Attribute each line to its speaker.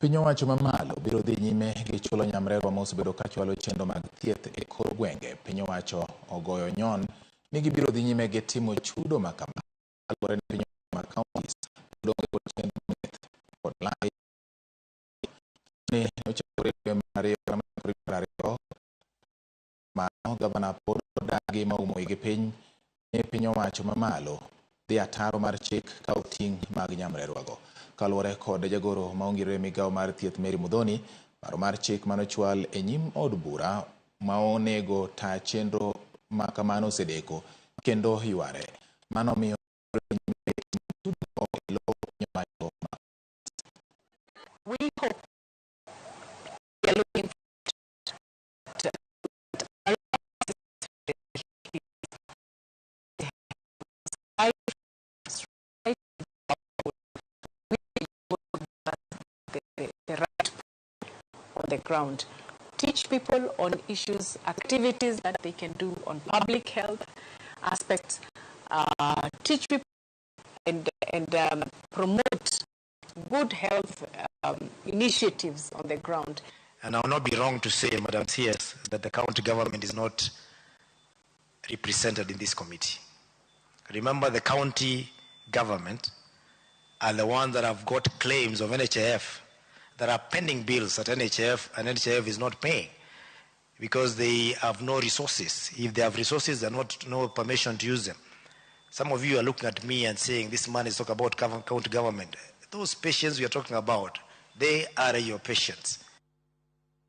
Speaker 1: Piny owacho mamalo biro dhi nyime gi chulo Nyamrerwa ma osebedo ka chwalo chenro mag thieth e kor gwenge. Piny owacho ogoyo nyon ni gibiro dhi nyime gi timo chudo ma kama. Kaluwore ni piny owacho ma kaontis donge kod chenro thieth kod lai ni ochakore dwe mar ariyo mano gavana pod odagi maumo gi piny ni piny owacho mamalo dhi ataro mar chik kawo ting' mag Nyamrerwa go. Kaluwore kod jagoro maongire migawo mar thieth Mary Mudhoni, paro mar chik manochwal e nyim od bura ma onego ta chenro ma kamano osedeko kendo yware. Mano miyo
Speaker 2: we hope we are looking the right on the ground. Teach people on issues, activities that they can do on public health aspects. Teach people and promote good health initiatives on the ground.
Speaker 3: And I will not be wrong to say, Madam CS, that the county government is not represented in this committee. Remember, the county government are the ones that have got claims of NHIF that are pending bills at NHIF, and NHIF is not paying because they have no resources. If they have resources, they have no permission to use them. Some of you are looking at me and saying, this man is talking about county government. Those patients we are talking about, they are your patients.